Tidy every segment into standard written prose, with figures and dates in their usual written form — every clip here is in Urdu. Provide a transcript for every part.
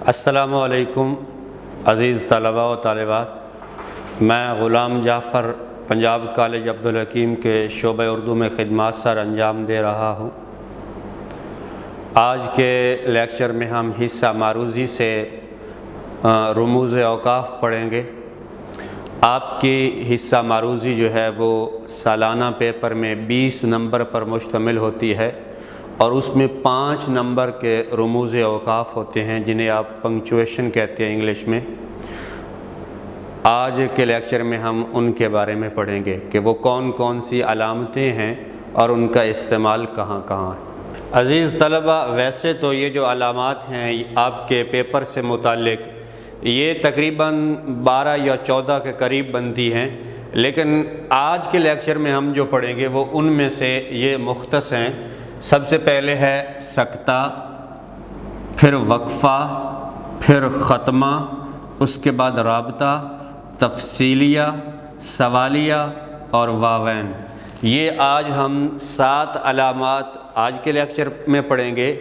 السلام علیکم عزیز طلباء و طالبات، میں غلام جعفر پنجاب کالج عبدالحکیم کے شعبہ اردو میں خدمات سر انجام دے رہا ہوں۔ آج کے لیکچر میں ہم حصہ معروضی سے رموز اوقاف پڑھیں گے۔ آپ کی حصہ معروضی جو ہے وہ سالانہ پیپر میں 20 نمبر پر مشتمل ہوتی ہے اور اس میں 5 نمبر کے رموز اوقاف ہوتے ہیں جنہیں آپ پنکچویشن کہتے ہیں انگلش میں۔ آج کے لیکچر میں ہم ان کے بارے میں پڑھیں گے کہ وہ کون کون سی علامتیں ہیں اور ان کا استعمال کہاں کہاں ہے۔ عزیز طلبہ، ویسے تو یہ جو علامات ہیں آپ کے پیپر سے متعلق یہ تقریباً 12 یا 14 کے قریب بنتی ہیں، لیکن آج کے لیکچر میں ہم جو پڑھیں گے وہ ان میں سے یہ مختص ہیں۔ سب سے پہلے ہے سکتہ، پھر وقفہ، پھر ختمہ، اس کے بعد رابطہ، تفصیلیہ، سوالیہ اور واوین۔ یہ آج ہم 7 علامات آج کے لیکچر میں پڑھیں گے۔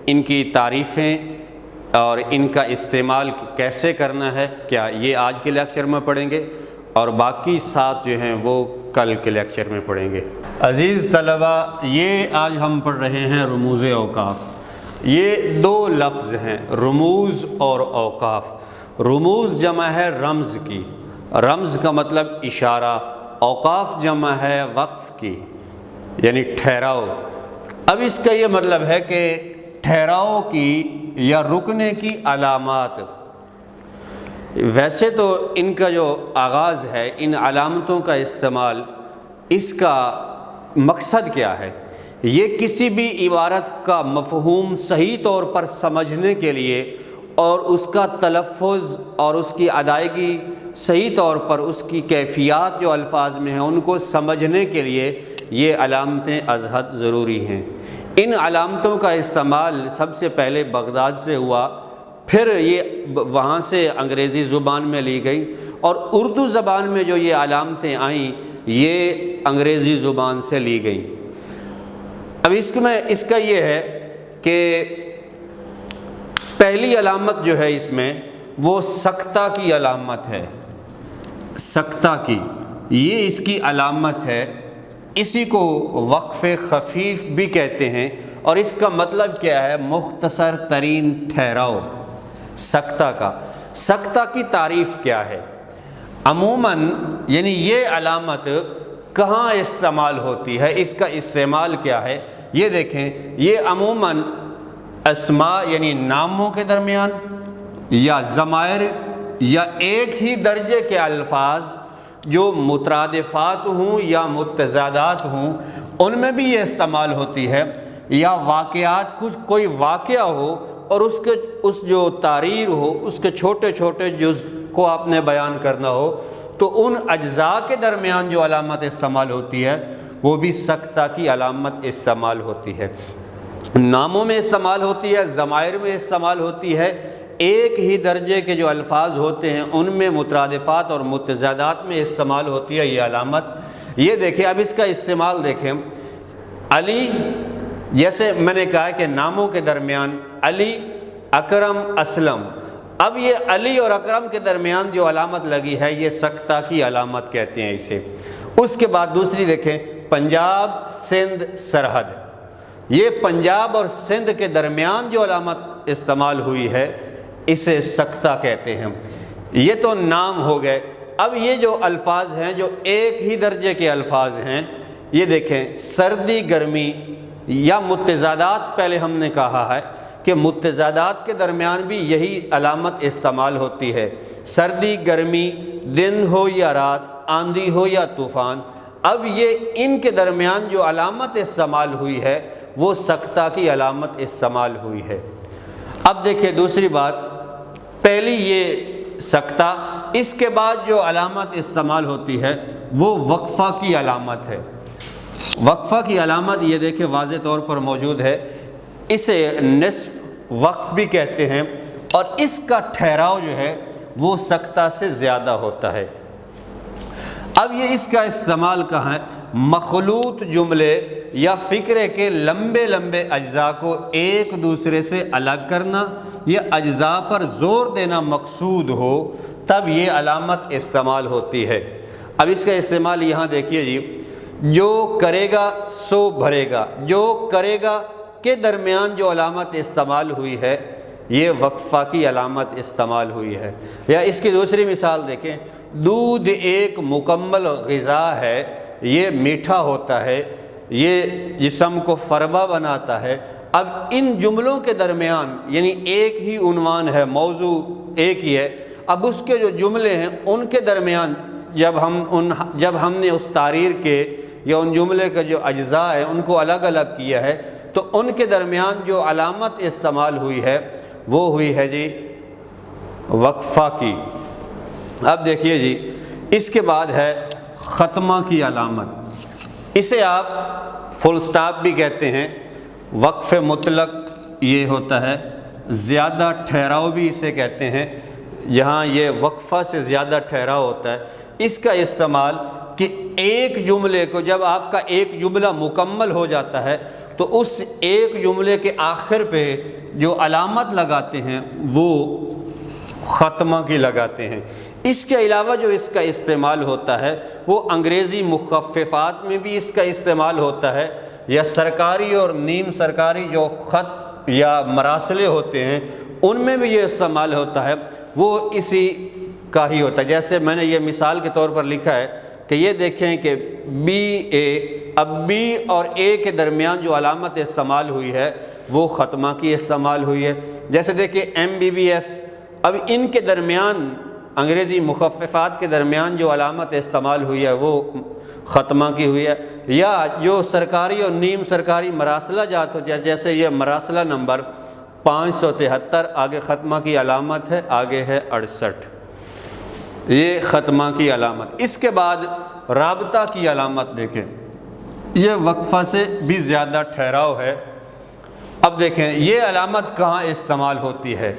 ان کی تعریفیں اور ان کا استعمال کیسے کرنا ہے کیا یہ آج کے لیکچر میں پڑھیں گے، اور باقی 7 جو ہیں وہ کل کے لیکچر میں پڑھیں گے۔ عزیز طلبہ، یہ آج ہم پڑھ رہے ہیں رموز اوقاف۔ یہ 2 لفظ ہیں، رموز اور اوقاف۔ رموز جمع ہے رمز کی، رمز کا مطلب اشارہ، اوقاف جمع ہے وقف کی یعنی ٹھہراؤ۔ اب اس کا یہ مطلب ہے کہ ٹھہراؤ کی یا رکنے کی علامات۔ ویسے تو ان کا جو آغاز ہے، ان علامتوں کا استعمال، اس کا مقصد کیا ہے؟ یہ کسی بھی عبارت کا مفہوم صحیح طور پر سمجھنے کے لیے اور اس کا تلفظ اور اس کی ادائیگی صحیح طور پر، اس کی کیفیات جو الفاظ میں ہیں ان کو سمجھنے کے لیے یہ علامتیں از حد ضروری ہیں۔ ان علامتوں کا استعمال سب سے پہلے بغداد سے ہوا، پھر یہ وہاں سے انگریزی زبان میں لی گئی، اور اردو زبان میں جو یہ علامتیں آئیں یہ انگریزی زبان سے لی گئیں۔ اب اس کا یہ ہے کہ پہلی علامت جو ہے اس میں وہ سکتہ کی علامت ہے۔ سکتہ کی یہ اس کی علامت ہے، اسی کو وقف خفیف بھی کہتے ہیں، اور اس کا مطلب کیا ہے؟ مختصر ترین ٹھہراؤ۔ سکتہ کا، سکتہ کی تعریف کیا ہے؟ عموماً یعنی یہ علامت کہاں استعمال ہوتی ہے، اس کا استعمال کیا ہے؟ یہ دیکھیں، یہ عموماً اسماء یعنی ناموں کے درمیان، یا ضمائر، یا ایک ہی درجے کے الفاظ جو مترادفات ہوں یا متضادات ہوں ان میں بھی یہ استعمال ہوتی ہے، یا واقعات، کوئی واقعہ ہو اور اس جو تعریر ہو، اس کے چھوٹے چھوٹے جزء کو آپ نے بیان کرنا ہو، تو ان اجزاء کے درمیان جو علامت استعمال ہوتی ہے وہ بھی سکتہ کی علامت استعمال ہوتی ہے۔ ناموں میں استعمال ہوتی ہے، ضمائر میں استعمال ہوتی ہے، ایک ہی درجے کے جو الفاظ ہوتے ہیں ان میں مترادفات اور متضادات میں استعمال ہوتی ہے یہ علامت۔ یہ دیکھیں، اب اس کا استعمال دیکھیں۔ علی، جیسے میں نے کہا کہ ناموں کے درمیان علی، اکرم، اسلم، اب یہ علی اور اکرم کے درمیان جو علامت لگی ہے یہ سکتہ کی علامت کہتے ہیں اسے۔ اس کے بعد دوسری دیکھیں، پنجاب، سندھ، سرحد، یہ پنجاب اور سندھ کے درمیان جو علامت استعمال ہوئی ہے اسے سکتہ کہتے ہیں۔ یہ تو نام ہو گئے۔ اب یہ جو الفاظ ہیں جو ایک ہی درجے کے الفاظ ہیں، یہ دیکھیں، سردی، گرمی، یا متضادات، پہلے ہم نے کہا ہے کہ متضادات کے درمیان بھی یہی علامت استعمال ہوتی ہے۔ سردی، گرمی، دن ہو یا رات، آندھی ہو یا طوفان، اب یہ ان کے درمیان جو علامت استعمال ہوئی ہے وہ سکتہ کی علامت استعمال ہوئی ہے۔ اب دیکھیں دوسری بات، پہلی یہ سکتہ، اس کے بعد جو علامت استعمال ہوتی ہے وہ وقفہ کی علامت ہے۔ وقفہ کی علامت یہ دیکھیں واضح طور پر موجود ہے، اسے نصف وقف بھی کہتے ہیں، اور اس کا ٹھہراؤ جو ہے وہ سکتہ سے زیادہ ہوتا ہے۔ اب یہ اس کا استعمال کہاں ہے؟ مخلوط جملے یا فقرے کے لمبے لمبے اجزاء کو ایک دوسرے سے الگ کرنا یہ اجزاء پر زور دینا مقصود ہو تب یہ علامت استعمال ہوتی ہے۔ اب اس کا استعمال یہاں دیکھیے جی، جو کرے گا سو بھرے گا، جو کرے گا کے درمیان جو علامت استعمال ہوئی ہے یہ وقفہ کی علامت استعمال ہوئی ہے۔ یا اس کی دوسری مثال دیکھیں، دودھ ایک مکمل غذا ہے، یہ میٹھا ہوتا ہے، یہ جسم کو فربہ بناتا ہے۔ اب ان جملوں کے درمیان یعنی ایک ہی عنوان ہے، موضوع ایک ہی ہے، اب اس کے جو جملے ہیں ان کے درمیان جب ہم نے اس تعریر کے یا ان جملے کے جو اجزاء ہیں ان کو الگ الگ کیا ہے تو ان کے درمیان جو علامت استعمال ہوئی ہے وہ ہوئی ہے جی وقفہ کی۔ اب دیکھیے جی، اس کے بعد ہے ختمہ کی علامت، اسے آپ فل سٹاپ بھی کہتے ہیں، وقف مطلق یہ ہوتا ہے، زیادہ ٹھہراؤ بھی اسے کہتے ہیں، جہاں یہ وقفہ سے زیادہ ٹھہراؤ ہوتا ہے۔ اس کا استعمال کہ ایک جملے کو جب آپ کا ایک جملہ مکمل ہو جاتا ہے تو اس ایک جملے کے آخر پہ جو علامت لگاتے ہیں وہ ختمہ کی لگاتے ہیں۔ اس کے علاوہ جو اس کا استعمال ہوتا ہے وہ انگریزی مخففات میں بھی اس کا استعمال ہوتا ہے، یا سرکاری اور نیم سرکاری جو خط یا مراسلے ہوتے ہیں ان میں بھی یہ استعمال ہوتا ہے، وہ اسی کا ہی ہوتا ہے۔ جیسے میں نے یہ مثال کے طور پر لکھا ہے کہ یہ دیکھیں کہ بی اے، اب بی اور اے کے درمیان جو علامت استعمال ہوئی ہے وہ ختمہ کی استعمال ہوئی ہے۔ جیسے دیکھیں ایم بی بی ایس، اب ان کے درمیان انگریزی مخففات کے درمیان جو علامت استعمال ہوئی ہے وہ ختمہ کی ہوئی ہے۔ یا جو سرکاری اور نیم سرکاری مراسلہ جات ہو جیسے یہ مراسلہ نمبر 573، آگے ختمہ کی علامت ہے، آگے ہے 68، یہ ختمہ کی علامت۔ اس کے بعد رابطہ کی علامت دیکھیں، یہ وقفہ سے بھی زیادہ ٹھہراؤ ہے۔ اب دیکھیں یہ علامت کہاں استعمال ہوتی ہے،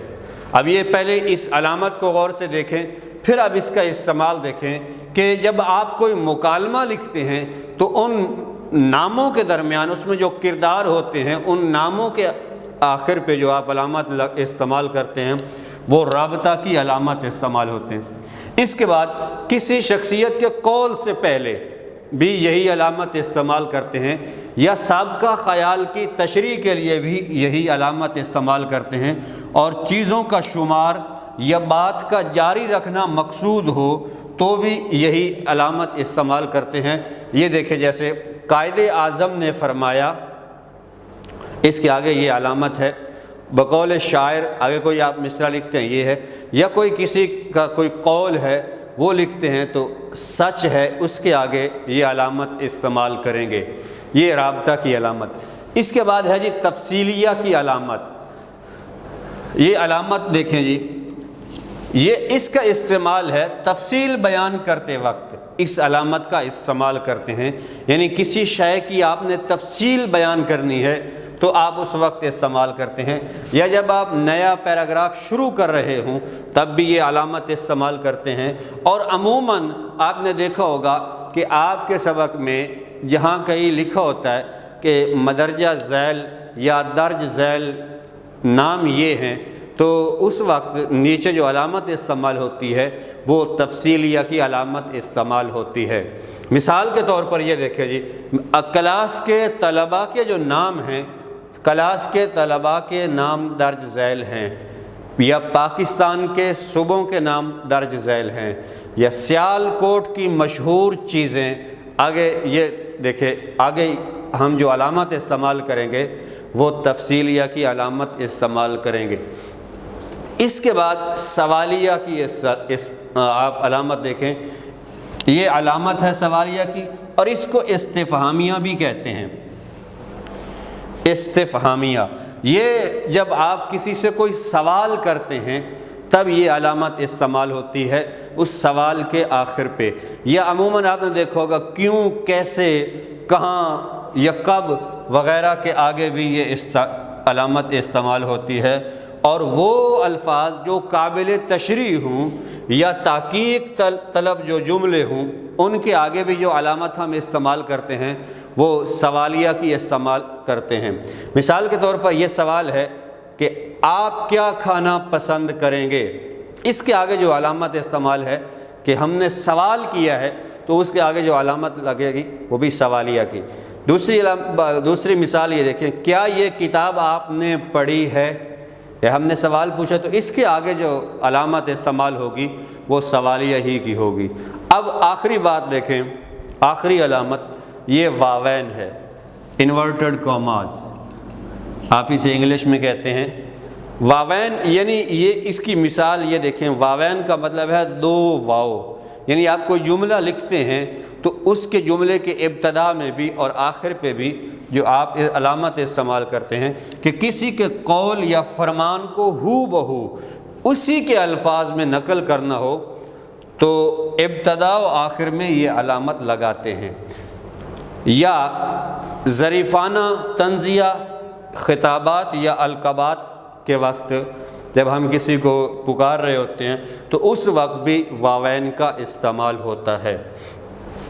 اب یہ پہلے اس علامت کو غور سے دیکھیں، پھر اب اس کا استعمال دیکھیں کہ جب آپ کوئی مکالمہ لکھتے ہیں تو ان ناموں کے درمیان اس میں جو کردار ہوتے ہیں ان ناموں کے آخر پہ جو آپ علامت استعمال کرتے ہیں وہ رابطہ کی علامت استعمال ہوتے ہیں۔ اس کے بعد کسی شخصیت کے قول سے پہلے بھی یہی علامت استعمال کرتے ہیں، یا سابقہ خیال کی تشریح کے لیے بھی یہی علامت استعمال کرتے ہیں، اور چیزوں کا شمار یا بات کا جاری رکھنا مقصود ہو تو بھی یہی علامت استعمال کرتے ہیں۔ یہ دیکھیں جیسے قائد اعظم نے فرمایا، اس کے آگے یہ علامت ہے، بقول شاعر، آگے کوئی آپ مصرع لکھتے ہیں یہ ہے، یا کوئی کسی کا کوئی قول ہے وہ لکھتے ہیں تو سچ ہے، اس کے آگے یہ علامت استعمال کریں گے، یہ رابطہ کی علامت۔ اس کے بعد ہے جی تفصیلیہ کی علامت، یہ علامت دیکھیں جی، یہ اس کا استعمال ہے تفصیل بیان کرتے وقت، اس علامت کا استعمال کرتے ہیں، یعنی کسی شے کی آپ نے تفصیل بیان کرنی ہے تو آپ اس وقت استعمال کرتے ہیں، یا جب آپ نیا پیراگراف شروع کر رہے ہوں تب بھی یہ علامت استعمال کرتے ہیں۔ اور عموماً آپ نے دیکھا ہوگا کہ آپ کے سبق میں جہاں کہیں لکھا ہوتا ہے کہ مدرجہ ذیل یا درج ذیل نام یہ ہیں تو اس وقت نیچے جو علامت استعمال ہوتی ہے وہ تفصیلیہ کی علامت استعمال ہوتی ہے۔ مثال کے طور پر یہ دیکھیں جی، کلاس کے طلباء کے جو نام ہیں، کلاس کے طلباء کے نام درج ذیل ہیں، یا پاکستان کے صوبوں کے نام درج ذیل ہیں، یا سیال کوٹ کی مشہور چیزیں، آگے یہ دیکھیں، آگے ہم جو علامت استعمال کریں گے وہ تفصیلیہ کی علامت استعمال کریں گے۔ اس کے بعد سوالیہ کی آپ علامت دیکھیں، یہ علامت ہے سوالیہ کی، اور اس کو استفہامیہ بھی کہتے ہیں۔ استفہامیہ، یہ جب آپ کسی سے کوئی سوال کرتے ہیں تب یہ علامت استعمال ہوتی ہے اس سوال کے آخر پہ، یا عموماً آپ نے دیکھا ہوگا کیوں، کیسے، کہاں یا کب وغیرہ کے آگے بھی یہ علامت استعمال ہوتی ہے۔ اور وہ الفاظ جو قابل تشریح ہوں یا تحقیق طلب جو جملے ہوں ان کے آگے بھی جو علامت ہم استعمال کرتے ہیں وہ سوالیہ کی استعمال کرتے ہیں۔ مثال کے طور پر یہ سوال ہے کہ آپ کیا کھانا پسند کریں گے، اس کے آگے جو علامت استعمال ہے کہ ہم نے سوال کیا ہے تو اس کے آگے جو علامت لگے گی وہ بھی سوالیہ کی۔ دوسری مثال یہ دیکھیں، کیا یہ کتاب آپ نے پڑھی ہے، یا ہم نے سوال پوچھا تو اس کے آگے جو علامت استعمال ہوگی وہ سوالیہ ہی کی ہوگی۔ اب آخری بات دیکھیں، آخری علامت یہ واوین ہے، انورٹڈ کاماز، آپ اسے انگلش میں کہتے ہیں واوین، یعنی یہ اس کی مثال یہ دیکھیں، واوین کا مطلب ہے دو واو، یعنی آپ کوئی جملہ لکھتے ہیں تو اس کے جملے کے ابتدا میں بھی اور آخر پہ بھی جو آپ علامت استعمال کرتے ہیں کہ کسی کے قول یا فرمان کو ہو بہو اسی کے الفاظ میں نقل کرنا ہو تو ابتدا و آخر میں یہ علامت لگاتے ہیں۔ یا ظریفانہ طنزیہ خطابات یا القابات کے وقت جب ہم کسی کو پکار رہے ہوتے ہیں تو اس وقت بھی واوین کا استعمال ہوتا ہے۔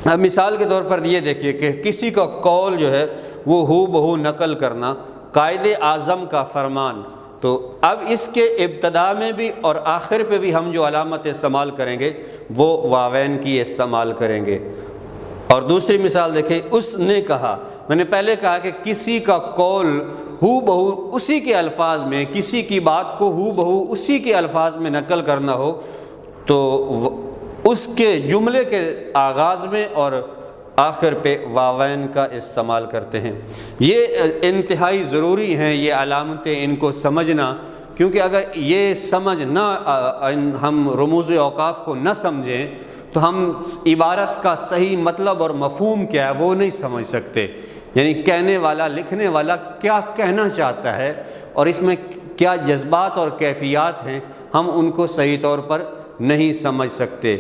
اب مثال کے طور پر یہ دیکھیے کہ کسی کا قول جو ہے وہ ہو بہو نقل کرنا، قائد اعظم کا فرمان، تو اب اس کے ابتدا میں بھی اور آخر پہ بھی ہم جو علامت استعمال کریں گے وہ واوین کی استعمال کریں گے۔ اور دوسری مثال دیکھیں، اس نے کہا، میں نے پہلے کہا کہ کسی کا قول ہو بہو اسی کے الفاظ میں، کسی کی بات کو ہو بہو اسی کے الفاظ میں نقل کرنا ہو تو اس کے جملے کے آغاز میں اور آخر پہ واوین کا استعمال کرتے ہیں۔ یہ انتہائی ضروری ہیں یہ علامتیں، ان کو سمجھنا، کیونکہ اگر یہ سمجھ نہ ہم رموز اوقاف کو نہ سمجھیں تو ہم عبارت کا صحیح مطلب اور مفہوم کیا ہے وہ نہیں سمجھ سکتے، یعنی کہنے والا، لکھنے والا کیا کہنا چاہتا ہے اور اس میں کیا جذبات اور کیفیات ہیں، ہم ان کو صحیح طور پر نہیں سمجھ سکتے۔